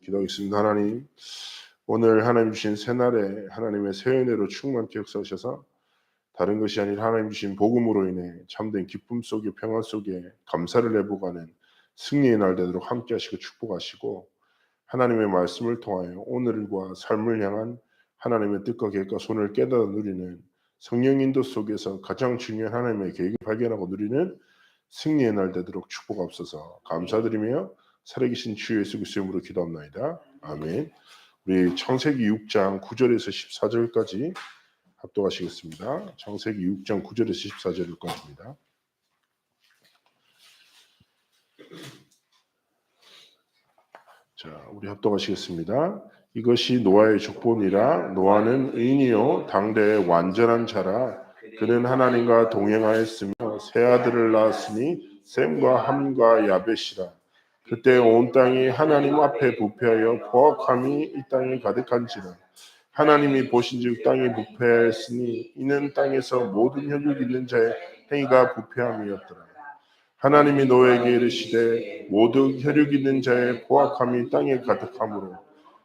기도하겠습니다. 하나님, 오늘 하나님 주신 새날에 하나님의 새 은혜로 충만케 역사하셔서 다른 것이 아니라 하나님 주신 복음으로 인해 참된 기쁨 속에 평안 속에 감사를 해보가는 승리의 날 되도록 함께 하시고 축복하시고, 하나님의 말씀을 통하여 오늘과 삶을 향한 하나님의 뜻과 계획과 손을 깨달아 누리는 성령 인도 속에서 가장 중요한 하나님의 계획을 발견하고 누리는 승리의 날 되도록 축복하옵소서. 감사드리며 살아계신 주 예수 그리스도의 이름으로 기도합나이다. 아멘. 우리 창세기 6장 9절에서 14절까지 합독하시겠습니다. 창세기 6장 9절에서 14절까지입니다. 자, 우리 합독하시겠습니다. 이것이 노아의 족보니라. 노아는 의인이요 당대의 완전한 자라. 그는 하나님과 동행하였으며 세 아들을 낳았으니 셈과 함과 야벳이라. 그때 온 땅이 하나님 앞에 부패하여 포악함이 이 땅에 가득한지라. 하나님이 보신즉 땅이 부패하였으니 이는 땅에서 모든 혈육 있는 자의 행위가 부패함이었더라. 하나님이 노아에게 이르시되 모든 혈육 있는 자의 포악함이 땅에 가득하므로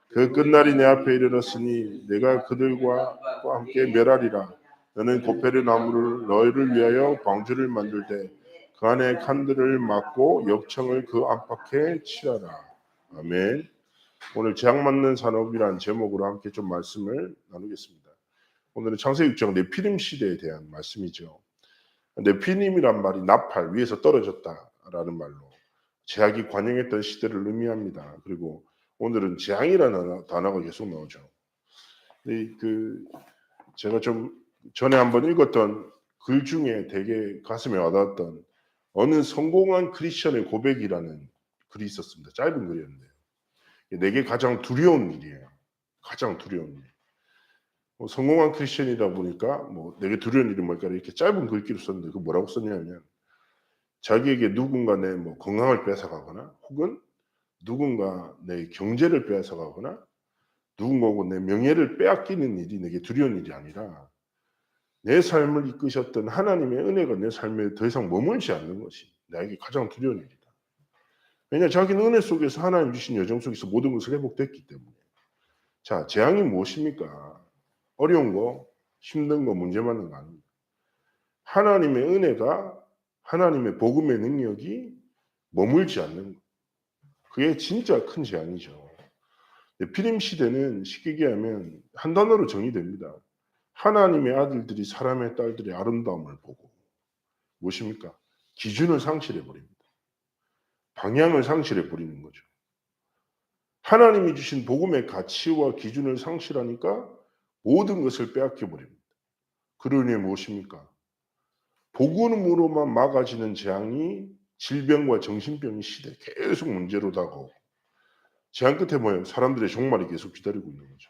그 끝날이 내 앞에 이르렀으니 내가 그들과 함께 멸하리라. 너는 고페르 나무를 너희를 위하여 방주를 만들되 그 안에 칸들을 막고 역청을 그 안팎에 칠하라. 아멘. 오늘 재앙 맞는 산업이란 제목으로 함께 좀 말씀을 나누겠습니다. 오늘은 창세기 6장 네피림 시대에 대한 말씀이죠. 네피림이란 말이 나팔 위에서 떨어졌다라는 말로 제약이 관영했던 시대를 의미합니다. 그리고 오늘은 재앙이라는 단어가 계속 나오죠. 제가 좀 전에 한번 읽었던 글 중에 되게 가슴에 와닿았던 어느 성공한 크리스천의 고백이라는 글이 있었습니다. 짧은 글이었는데요. 내게 가장 두려운 일이에요. 가장 두려운 일. 성공한 크리스천이다 보니까 내게 두려운 일이 뭘까 이렇게 짧은 글귀를 썼는데 그 뭐라고 썼냐면 자기에게 누군가 내 건강을 뺏어가거나 혹은 누군가 내 경제를 뺏어가거나 누군가고 내 명예를 빼앗기는 일이 내게 두려운 일이 아니라 내 삶을 이끄셨던 하나님의 은혜가 내 삶에 더 이상 머물지 않는 것이 나에게 가장 두려운 일이다. 왜냐 자기는 은혜 속에서 하나님 주신 여정 속에서 모든 것을 회복됐기 때문에. 자, 재앙이 무엇입니까? 어려운 거, 힘든 거, 문제 많은 거 아닙니다. 하나님의 은혜가 하나님의 복음의 능력이 머물지 않는 것. 그게 진짜 큰 재앙이죠. 피림 시대는 쉽게 얘기하면 한 단어로 정의됩니다. 하나님의 아들들이 사람의 딸들의 아름다움을 보고 무엇입니까? 기준을 상실해 버립니다. 방향을 상실해 버리는 거죠. 하나님이 주신 복음의 가치와 기준을 상실하니까 모든 것을 빼앗겨 버립니다. 그러니 무엇입니까? 복음으로만 막아지는 재앙이 질병과 정신병의 시대 계속 문제로 다가오고 재앙 끝에 뭐예요? 사람들의 종말이 계속 기다리고 있는 거죠.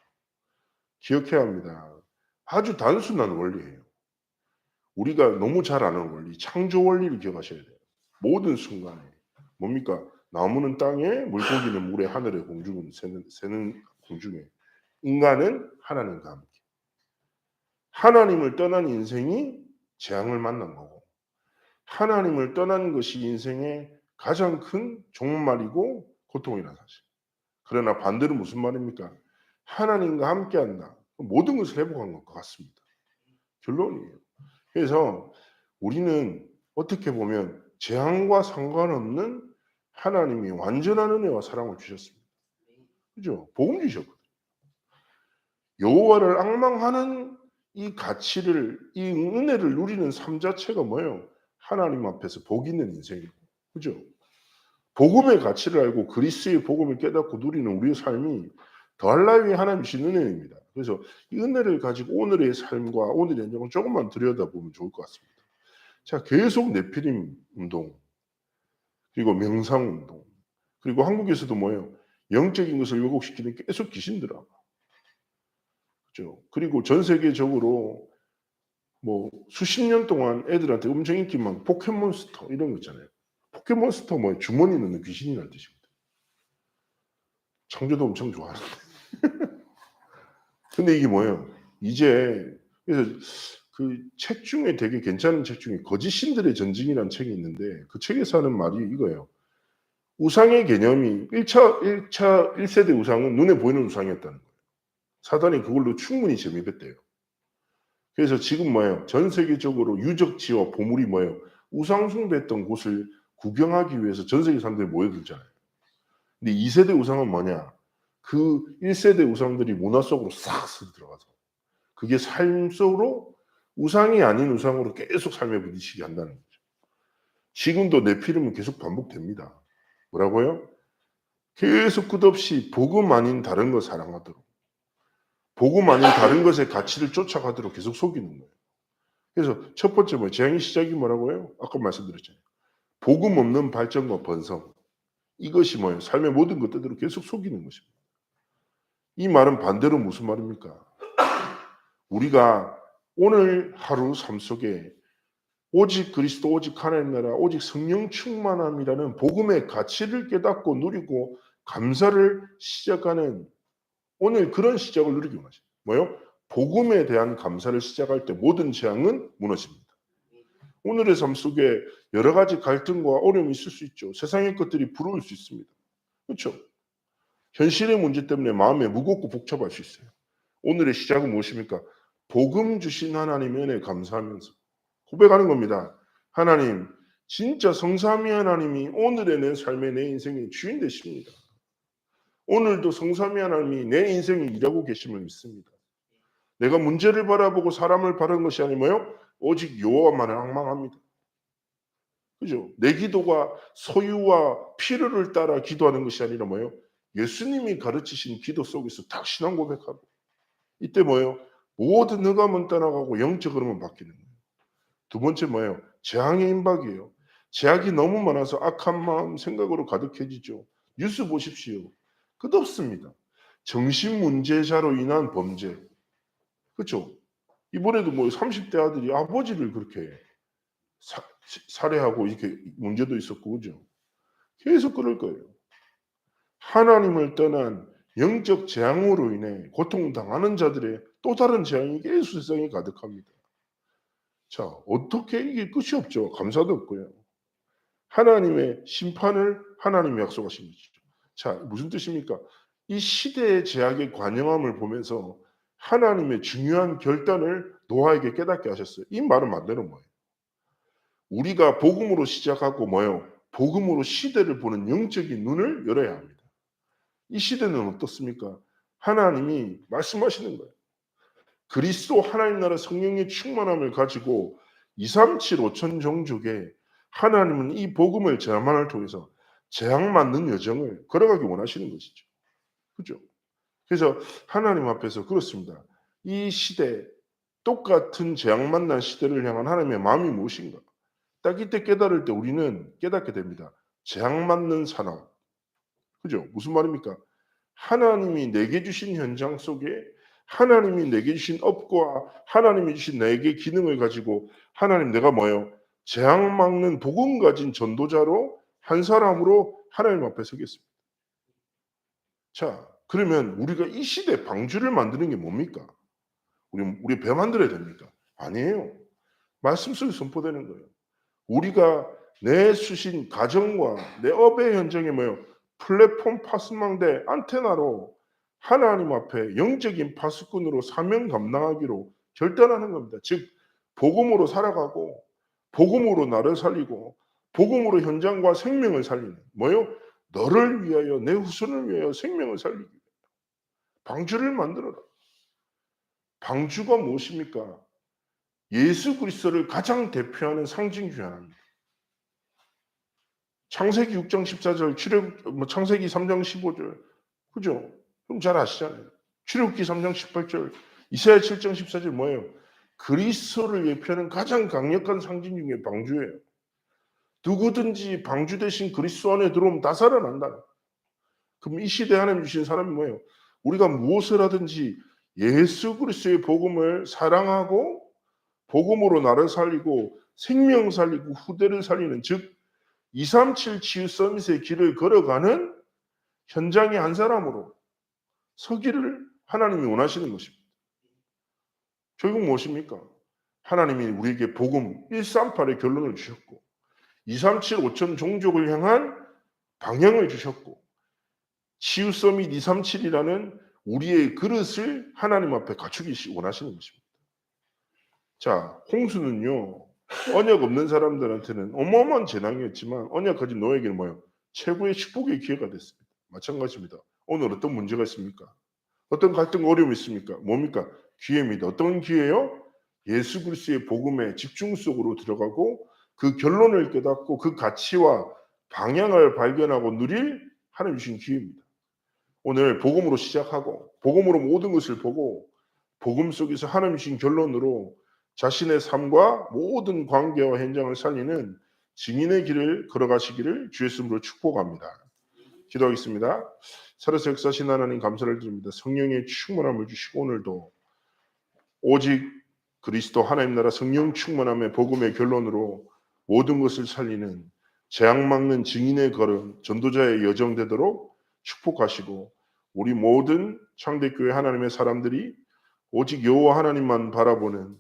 기억해야 합니다. 아주 단순한 원리예요. 우리가 너무 잘 아는 원리, 창조 원리를 기억하셔야 돼요. 모든 순간에. 뭡니까? 나무는 땅에, 물고기는 물에, 하늘에, 공중은 새는 공중에. 인간은 하나님과 함께. 하나님을 떠난 인생이 재앙을 만난 거고 하나님을 떠난 것이 인생의 가장 큰 종말이고 고통이라는 사실. 그러나 반대로 무슨 말입니까? 하나님과 함께한다. 모든 것을 회복한 것 같습니다. 결론이에요. 그래서 우리는 어떻게 보면 재앙과 상관없는 하나님이 완전한 은혜와 사랑을 주셨습니다. 그죠? 복음 주셨거든요. 여호와를 앙망하는 이 가치를, 이 은혜를 누리는 삶 자체가 뭐예요? 하나님 앞에서 복 있는 인생이고, 그죠? 복음의 가치를 알고 그리스도의 복음을 깨닫고 누리는 우리의 삶이 더할 나위에 하나님 주신 은혜입니다. 그래서 이 은혜를 가지고 오늘의 삶과 오늘의 현장을 조금만 들여다보면 좋을 것 같습니다. 자, 계속 네피림 운동, 그리고 명상 운동, 그리고 한국에서도 뭐예요? 영적인 것을 왜곡시키는 계속 귀신 드라마. 그죠? 그리고 전 세계적으로 수십 년 동안 애들한테 엄청 인기 많은 포켓몬스터 이런 거 있잖아요. 포켓몬스터 주머니 넣는 귀신이라는 뜻입니다. 창조도 엄청 좋아하는데. 근데 이게 뭐예요? 이제 그래서 그 책 중에 되게 괜찮은 책 중에 거짓 신들의 전쟁이라는 책이 있는데 그 책에서 하는 말이 이거예요. 우상의 개념이 1세대 우상은 눈에 보이는 우상이었다는 거예요. 사단이 그걸로 충분히 재미있대요. 그래서 지금 뭐예요? 전 세계적으로 유적지와 보물이 뭐예요? 우상 숭배했던 곳을 구경하기 위해서 전 세계 사람들이 모여들잖아요. 근데 2세대 우상은 뭐냐? 그 1세대 우상들이 문화 속으로 싹 들어가서 그게 삶 속으로 우상이 아닌 우상으로 계속 삶에 부딪히게 한다는 거죠. 지금도 네피림은 계속 반복됩니다. 뭐라고요? 계속 끝없이 복음 아닌 다른 것 사랑하도록, 복음 아닌 다른 것의 가치를 쫓아가도록 계속 속이는 거예요. 그래서 첫 번째 재앙의 시작이 뭐라고요? 아까 말씀드렸잖아요. 복음 없는 발전과 번성. 이것이 뭐예요? 삶의 모든 것들을 계속 속이는 것입니다. 이 말은 반대로 무슨 말입니까? 우리가 오늘 하루 삶 속에 오직 그리스도, 오직 하나님 나라, 오직 성령 충만함이라는 복음의 가치를 깨닫고 누리고 감사를 시작하는 오늘 그런 시작을 누리기 원하십니다. 뭐요? 복음에 대한 감사를 시작할 때 모든 재앙은 무너집니다. 오늘의 삶 속에 여러 가지 갈등과 어려움이 있을 수 있죠. 세상의 것들이 부러울 수 있습니다. 그렇죠? 현실의 문제 때문에 마음이 무겁고 복잡할 수 있어요. 오늘의 시작은 무엇입니까? 복음 주신 하나님의 은혜에 감사하면서 고백하는 겁니다. 하나님, 진짜 성삼위 하나님이 오늘의 내 삶의 내 인생의 주인 되십니다. 오늘도 성삼위 하나님이 내 인생을 일하고 계심을 믿습니다. 내가 문제를 바라보고 사람을 바라는 것이 아니고요. 오직 여호와만을 앙망합니다. 그죠? 내 기도가 소유와 필요를 따라 기도하는 것이 아니라 뭐예요? 예수님이 가르치신 기도 속에서 딱 신앙 고백하고 이때 뭐예요? 모든 흑암은 떠나가고 영적 흐름은 바뀌는 거예요. 두 번째 뭐예요? 재앙의 임박이에요. 제약이 너무 많아서 악한 마음 생각으로 가득해지죠. 뉴스 보십시오. 끝없습니다. 정신 문제자로 인한 범죄. 그렇죠? 이번에도 30대 아들이 아버지를 그렇게 살해하고 이렇게 문제도 있었고 그죠? 계속 그럴 거예요. 하나님을 떠난 영적 재앙으로 인해 고통당하는 자들의 또 다른 재앙이 계속 세상에 가득합니다. 자, 어떻게 이게 끝이 없죠. 감사도 없고요. 하나님의 심판을 하나님이 약속하신 것이죠. 자, 무슨 뜻입니까? 이 시대의 제약의 관영함을 보면서 하나님의 중요한 결단을 노아에게 깨닫게 하셨어요. 이 말은 반대로 뭐예요? 우리가 복음으로 시작하고 뭐예요? 복음으로 시대를 보는 영적인 눈을 열어야 합니다. 이 시대는 어떻습니까? 하나님이 말씀하시는 거예요. 그리스도 하나님 나라 성령의 충만함을 가지고 237 5천 종족에 하나님은 이 복음을 제한만을 통해서 재앙 맞는 여정을 걸어가기 원하시는 것이죠. 그죠? 그래서 하나님 앞에서 그렇습니다. 이 시대 똑같은 재앙 만난 시대를 향한 하나님의 마음이 무엇인가? 딱 이때 깨달을 때 우리는 깨닫게 됩니다. 재앙 맞는 산업. 그죠? 무슨 말입니까? 하나님이 내게 주신 현장 속에 하나님이 내게 주신 업과 하나님이 주신 내게 기능을 가지고 하나님 내가 뭐예요? 재앙 막는 복음 가진 전도자로 한 사람으로 하나님 앞에 서겠습니다. 자, 그러면 우리가 이 시대 방주를 만드는 게 뭡니까? 우리 배 만들어야 됩니까? 아니에요. 말씀 속에 선포되는 거예요. 우리가 내 수신 가정과 내 업의 현장에 뭐예요? 플랫폼 파수망대 안테나로 하나님 앞에 영적인 파수꾼으로 사명 감당하기로 결단하는 겁니다. 즉 복음으로 살아가고 복음으로 나를 살리고 복음으로 현장과 생명을 살리는 뭐요? 너를 위하여 내 후손을 위하여 생명을 살리기 위해 방주를 만들어라. 방주가 무엇입니까? 예수 그리스도를 가장 대표하는 상징 중 하나입니다. 창세기 6장 14절, 창세기 3장 15절. 그죠? 그럼 잘 아시잖아요. 출애굽기 3장 18절, 이사야 7장 14절 뭐예요? 그리스도를 예표하는 가장 강력한 상징 중에 방주예요. 누구든지 방주 대신 그리스도 안에 들어오면 다 살아난다. 그럼 이 시대에 하나님 주신 사람이 뭐예요? 우리가 무엇을 하든지 예수 그리스도의 복음을 사랑하고 복음으로 나를 살리고 생명 살리고 후대를 살리는 즉 237 치유 서밋의 길을 걸어가는 현장의 한 사람으로 서기를 하나님이 원하시는 것입니다. 결국 무엇입니까? 하나님이 우리에게 복음 138의 결론을 주셨고 237 5천 종족을 향한 방향을 주셨고 치유 서밋 237이라는 우리의 그릇을 하나님 앞에 갖추기 원하시는 것입니다. 자, 홍수는요. 언약 없는 사람들한테는 어마어마한 재난이었지만 언약 가진 너에게는 뭐예요? 최고의 축복의 기회가 됐습니다. 마찬가지입니다. 오늘 어떤 문제가 있습니까? 어떤 갈등 어려움이 있습니까? 뭡니까? 기회입니다. 어떤 기회요? 예수 그리스도의 복음에 집중 속으로 들어가고 그 결론을 깨닫고 그 가치와 방향을 발견하고 누릴 하나님 주신 기회입니다. 오늘 복음으로 시작하고 복음으로 모든 것을 보고 복음 속에서 하나님 주신 결론으로 자신의 삶과 모든 관계와 현장을 살리는 증인의 길을 걸어가시기를 주의 이름으로 축복합니다. 기도하겠습니다. 살아서 역사하신 하나님 감사를 드립니다. 성령의 충만함을 주시고 오늘도 오직 그리스도 하나님 나라 성령 충만함의 복음의 결론으로 모든 것을 살리는 재앙 막는 증인의 걸음 전도자의 여정 되도록 축복하시고 우리 모든 창대교회 하나님의 사람들이 오직 여호와 하나님만 바라보는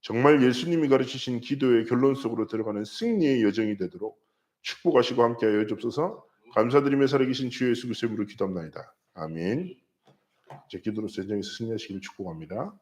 정말 예수님이 가르치신 기도의 결론 속으로 들어가는 승리의 여정이 되도록 축복하시고 함께하여 주옵소서. 감사드리며 살아계신 주 예수 그리스도의 이름으로 기도합나이다. 아멘. 제 기도로 현장에서 승리하시기를 축복합니다.